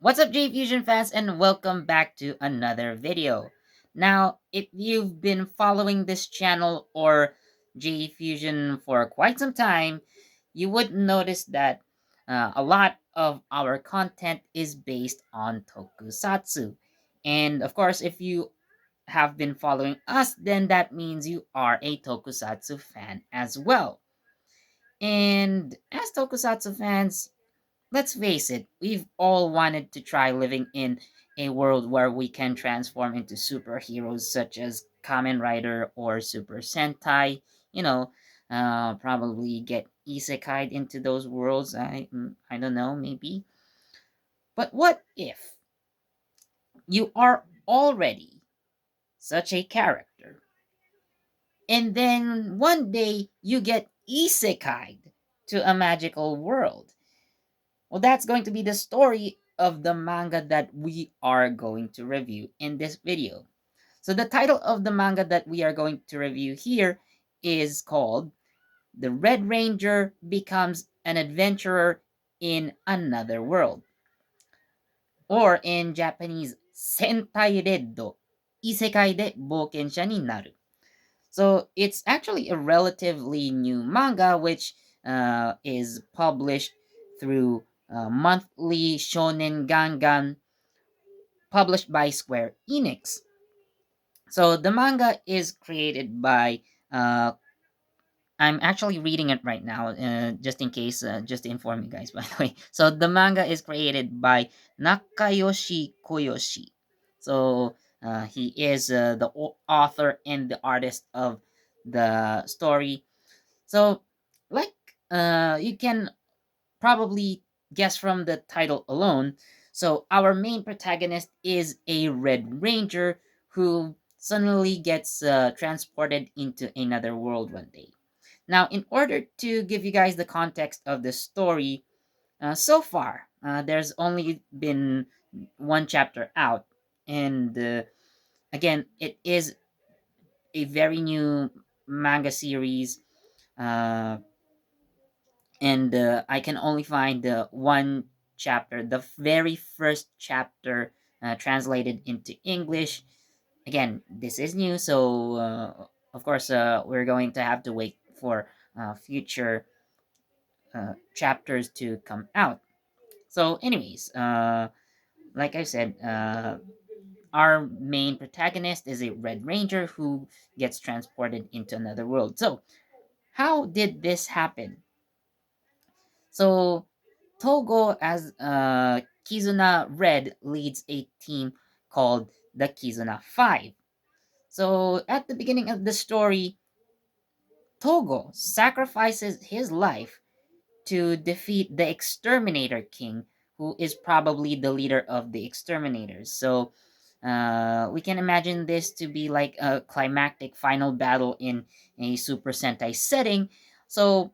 What's up, J Fusion fans, and welcome back to another video. Now, if you've been following this channel or J Fusion for quite some time, you would notice that a lot of our content is based on Tokusatsu. And of course, if you have been following us, then that means you are a Tokusatsu fan as well. And as Tokusatsu fans, let's face it, we've all wanted to try living in a world where we can transform into superheroes such as Kamen Rider or Super Sentai. You know, probably get isekai into those worlds. I don't know, maybe. But what if you are already such a character, and then one day you get isekai to a magical world? Well, that's going to be the story of the manga that we are going to review in this video. So the title of the manga that we are going to review here is called The Red Ranger Becomes an Adventurer in Another World, or in Japanese, Sentai Reddo, Isekai de Bokensha ni naru. So it's actually a relatively new manga which is published through monthly Shonen Gangan published by Square Enix. So the manga is created by uh, I'm actually reading it right now, just in case, just to inform you guys, by the way. So the manga is created by Nakayoshi Koyoshi. So he is the author and the artist of the story. So, like, you can probably guess from the title alone. So, our main protagonist is a Red Ranger who suddenly gets transported into another world one day. Now, in order to give you guys the context of the story, so far, there's only been one chapter out. And again, it is a very new manga series. Uh, and I can only find the one chapter, the very first chapter, translated into English. Again, this is new, so of course, we're going to have to wait for future chapters to come out. So, anyways, like I said, our main protagonist is a Red Ranger who gets transported into another world. So, how did this happen? So, Togo as Kizuna Red leads a team called the Kizuna Five. So, at the beginning of the story, Togo sacrifices his life to defeat the Exterminator King, who is probably the leader of the Exterminators. So, we can imagine this to be like a climactic final battle in a Super Sentai setting. So,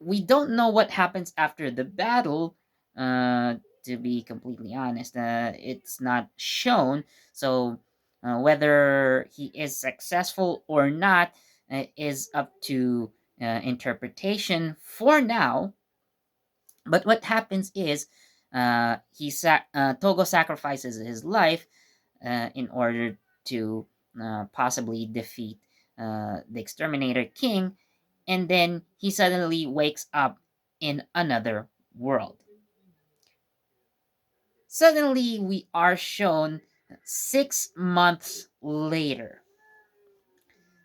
we don't know what happens after the battle. To be completely honest, it's not shown. So whether he is successful or not is up to interpretation for now. But what happens is Togo sacrifices his life in order to possibly defeat the Exterminator King, and then he suddenly wakes up in another world. Suddenly, we are shown 6 months later.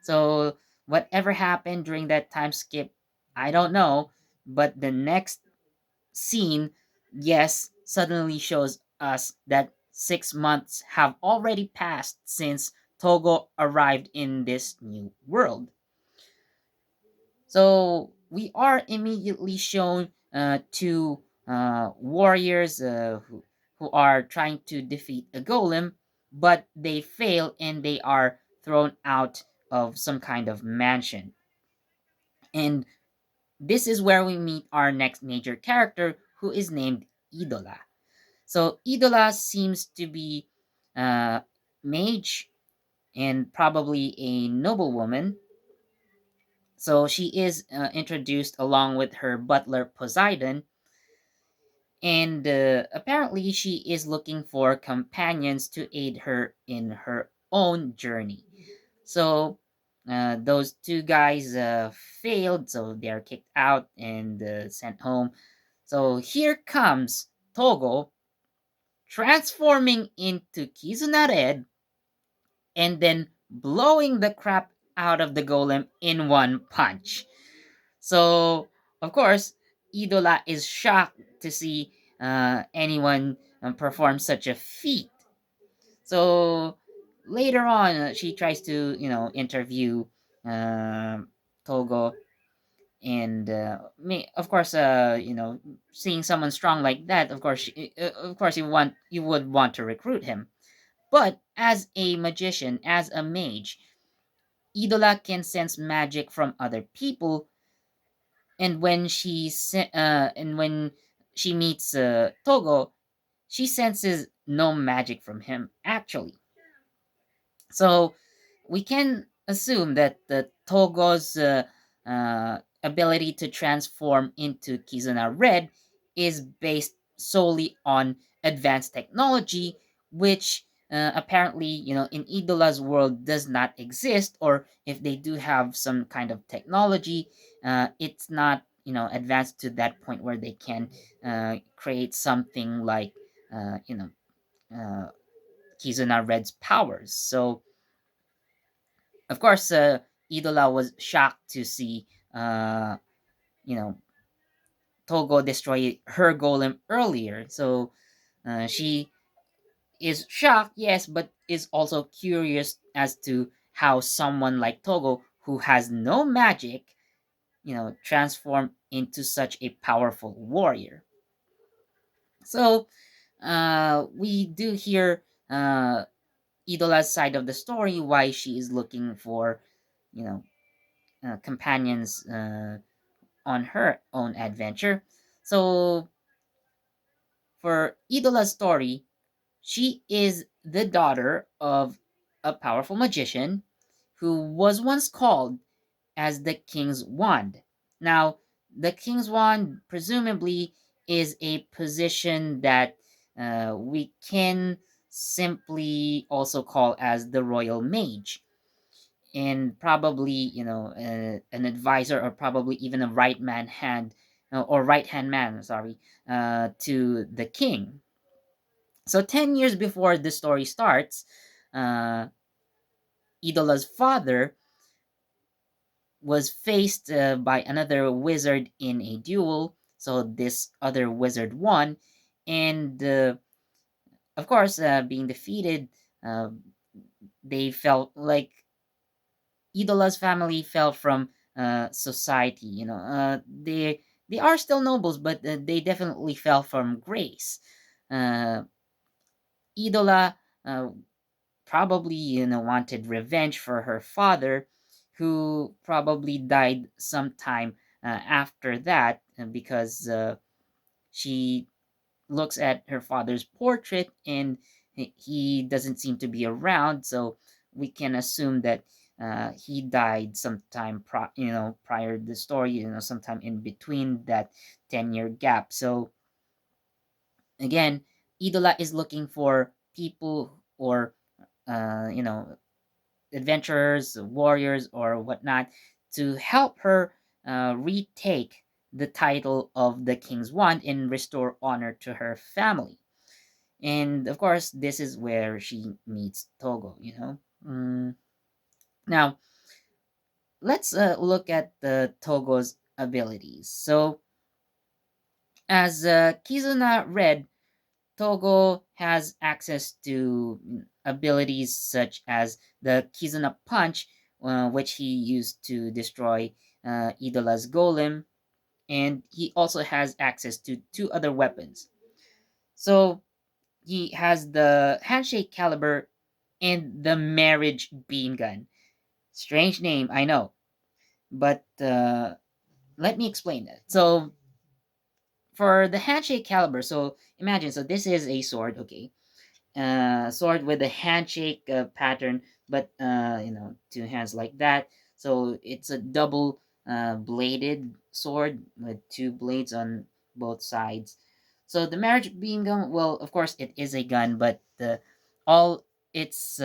So, whatever happened during that time skip, I don't know, but the next scene, yes, suddenly shows us that 6 months have already passed since Togo arrived in this new world. So we are immediately shown two warriors who are trying to defeat a golem, but they fail and they are thrown out of some kind of mansion. And this is where we meet our next major character, who is named Idola. So Idola seems to be a mage and probably a noblewoman. So she is introduced along with her butler Poseidon, and apparently she is looking for companions to aid her in her own journey. So those two guys failed, so they are kicked out and sent home. So here comes Togo transforming into Kizuna Red and then blowing the crap out of the golem in one punch. So, of course, Idola is shocked to see anyone perform such a feat. So, later on, she tries to, interview um Togo. And of course, seeing someone strong like that, of course, you would want to recruit him. But as a magician, as a mage, Idola can sense magic from other people, and when she meets Togo, she senses no magic from him actually. So we can assume that the Togo's ability to transform into Kizuna Red is based solely on advanced technology, which apparently, in Idola's world does not exist, or if they do have some kind of technology, it's not, advanced to that point where they can create something like, uh, you know, uh, Kizuna Red's powers. So of course, Idola was shocked to see, you know, Togo destroy her golem earlier. So she is shocked, yes, but is also curious as to how someone like Togo, who has no magic, transformed into such a powerful warrior. So we do hear Idola's side of the story, why she is looking for, you know, companions on her own adventure. So, for Idola's story, she is the daughter of a powerful magician who was once called as the King's Wand. Now, the King's Wand presumably is a position that we can simply also call as the Royal Mage, and probably, an advisor, or probably even a right man hand, or right hand man, sorry, to the king. So 10 years before the story starts, uh, Idola's father was faced by another wizard in a duel. So this other wizard won, and of course, being defeated, uh, they felt like Idola's family fell from society. They are still nobles, but they definitely fell from grace. Uh, Idola probably, wanted revenge for her father, who probably died sometime after that, because she looks at her father's portrait and he doesn't seem to be around, so we can assume that he died sometime prior to the story, sometime in between that 10-year gap. So again, Idola is looking for people, or you know adventurers, warriors, or whatnot, to help her retake the title of the King's Wand and restore honor to her family. And of course, this is where she meets Togo. Now, let's look at the Togo's abilities. So, as Kizuna Red, Togo has access to abilities such as the Kizuna Punch, which he used to destroy Idola's golem, and he also has access to two other weapons. So he has the Handshake Caliber and the Marriage Beam Gun. Strange name, I know, but let me explain that. So for the Handshake Caliber, so imagine, so this is a sword, okay, sword with a handshake pattern, but two hands like that. So it's a double bladed sword with two blades on both sides. So the marriage beam gun, well, of course, it is a gun, but all its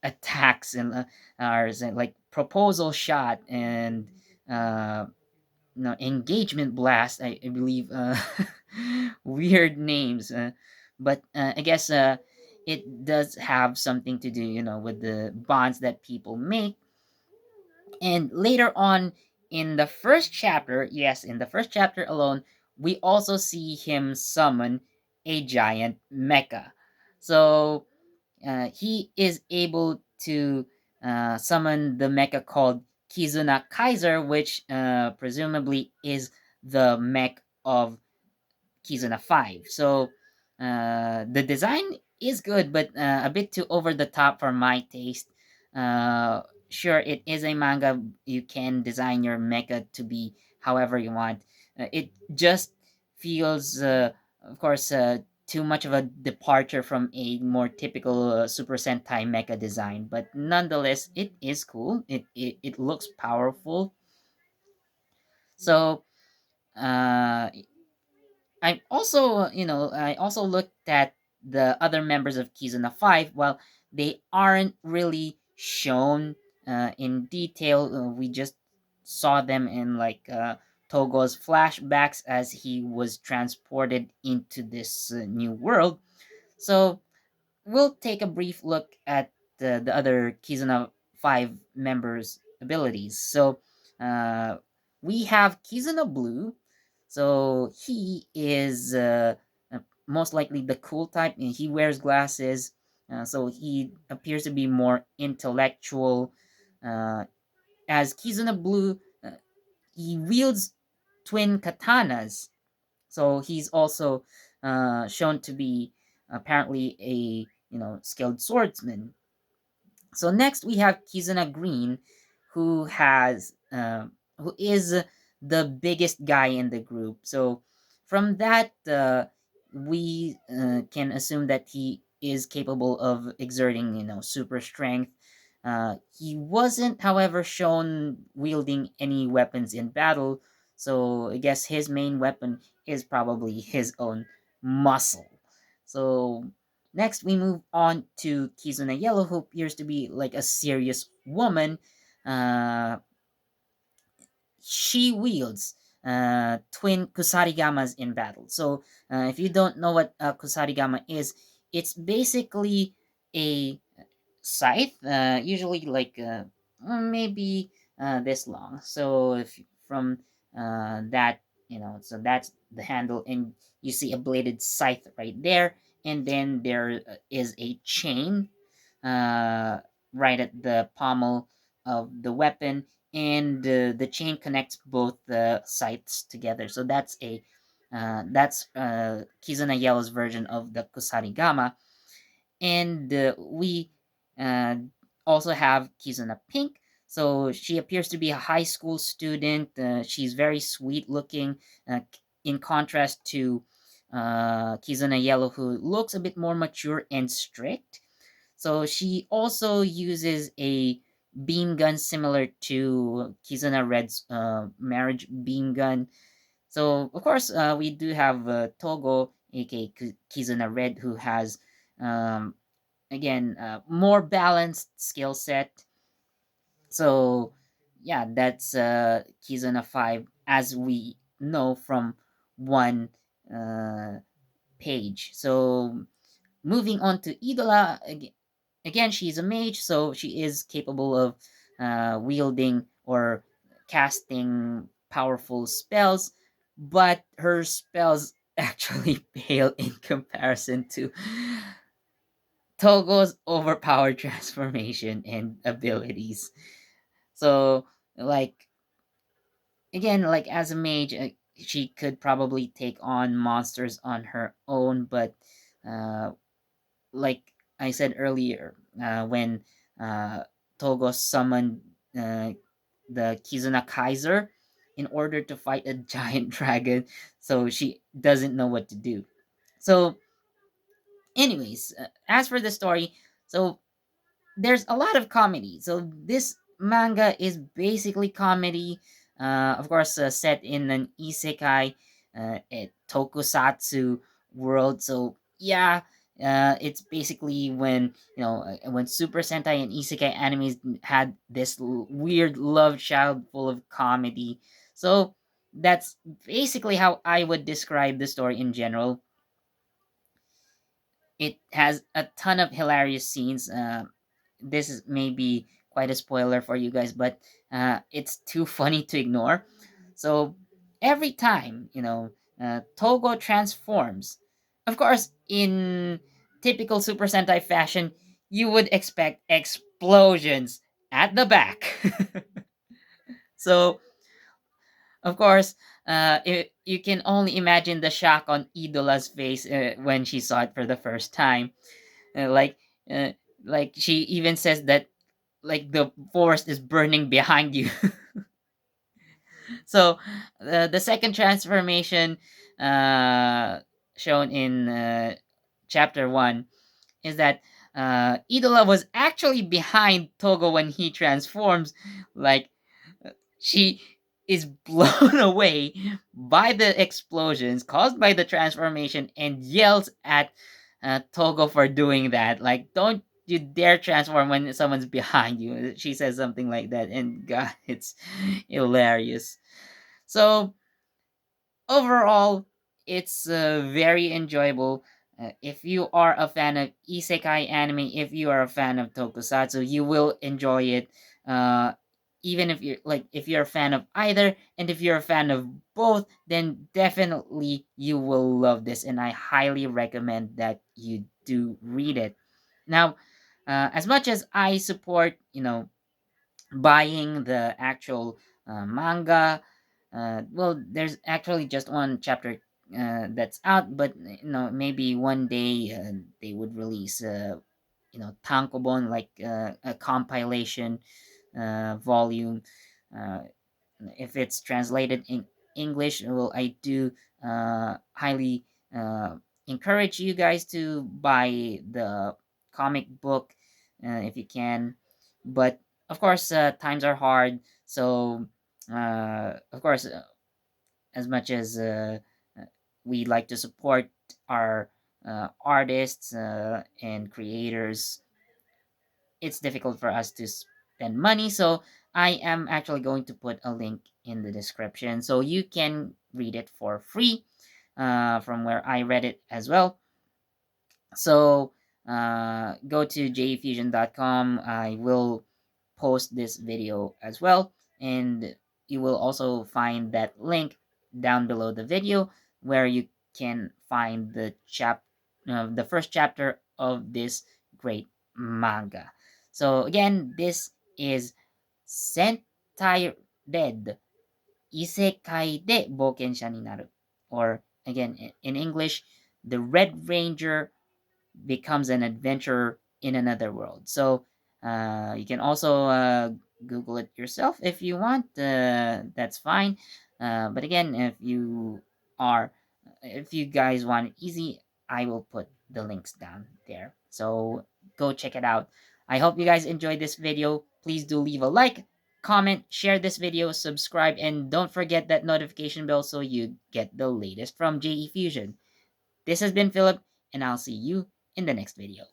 attacks and are like proposal shot and uh, no engagement blast. I believe weird names, but I guess it does have something to do, with the bonds that people make. And later on in the first chapter, yes, in the first chapter alone, we also see him summon a giant mecha. So he is able to summon the mecha called Kizuna Kaiser, which presumably is the mech of Kizuna 5. So the design is good, but a bit too over the top for my taste. Sure, it is a manga. You can design your mecha to be however you want. It just feels, of course, too much of a departure from a more typical Super Sentai mecha design. But nonetheless, it is cool. It looks powerful. So, uh, I also looked at the other members of Kizuna 5. While they aren't really shown in detail, we just saw them in like Togo's flashbacks as he was transported into this new world. So we'll take a brief look at the other Kizuna 5 members' abilities. So uh, we have Kizuna Blue. So he is most likely the cool type, and he wears glasses. So he appears to be more intellectual. Uh, as Kizuna Blue, he wields twin katanas. So he's also shown to be apparently a skilled swordsman. So next we have Kizuna Green, who has who is the biggest guy in the group. So from that, we can assume that he is capable of exerting super strength. He wasn't, however, shown wielding any weapons in battle. So I guess his main weapon is probably his own muscle. So next, we move on to Kizuna Yellow, who appears to be like a serious woman. Uh, she wields twin kusarigamas in battle. So, if you don't know what kusarigama is, it's basically a scythe, usually like maybe this long. So if from that, so that's the handle, and you see a bladed scythe right there, and then there is a chain uh, right at the pommel of the weapon, and the chain connects both the scythes together. So that's Kizuna Yellow's version of the kusarigama. And we uh, also have Kizuna Pink. So she appears to be a high school student. She's very sweet looking, in contrast to Kizuna Yellow, who looks a bit more mature and strict. So she also uses a beam gun similar to Kizuna Red's marriage beam gun. So of course, we do have Togo, aka Kizuna Red, who has um, again more balanced skill set. So yeah, that's Kizuna 5 as we know from one uh, page. So moving on to Idola, again, she's a mage, so she is capable of wielding or casting powerful spells, but her spells actually pale in comparison to Togo's overpowered transformation and abilities. So, like, again, like as a mage, she could probably take on monsters on her own, but uh, like I said earlier, when uh, Togo summoned uh, the Kizuna Kaiser in order to fight a giant dragon, so she doesn't know what to do. So, anyways, as for the story, so there's a lot of comedy. So this manga is basically comedy, of course, set in an isekai. Tokusatsu world. So yeah, it's basically when when Super Sentai and Isekai animes had this weird love child full of comedy. So that's basically how I would describe the story in general. It has a ton of hilarious scenes. This is maybe quite a spoiler for you guys, but it's too funny to ignore. So every time, Togo transforms, of course, in typical Super Sentai fashion, you would expect explosions at the back. So, of course, you can only imagine the shock on Idola's face when she saw it for the first time. Uh, like, uh, like she even says that like the forest is burning behind you. So the second transformation uh, shown in chapter 1 is that Idola was actually behind Togo when he transforms. Like she is blown away by the explosions caused by the transformation and yells at Togo for doing that. Like, don't you dare transform when someone's behind you. She says something like that, and God, it's hilarious. So overall, it's very enjoyable. If you are a fan of isekai anime, if you are a fan of tokusatsu, you will enjoy it. Uh, Even if you're a fan of either, and if you're a fan of both, then definitely you will love this, and I highly recommend that you do read it. Now, as much as I support, buying the actual manga. Well, there's actually just one chapter that's out, but maybe one day they would release, tankobon, like a compilation volume. Uh, if it's translated in English, well, I do highly encourage you guys to buy the comic book if you can. But of course, times are hard, so of course, as much as uh, we like to support our artists and creators, it's difficult for us to spend money. So I am actually going to put a link in the description so you can read it for free from where I read it as well. So go to jfusion.com. I will post this video as well, and you will also find that link down below the video where you can find the first chapter of this great manga. So again, this is Sentai Red Isekai de Bokensha ni naru, or again in English, the Red Ranger becomes an adventurer in another world. So you can also Google it yourself if you want. That's fine. But again, are, if you guys want it easy, I will put the links down there. So go check it out. I hope you guys enjoyed this video. Please do leave a like, comment, share this video, subscribe, and don't forget that notification bell so you get the latest from JE Fusion. This has been Philip, and I'll see you in the next video.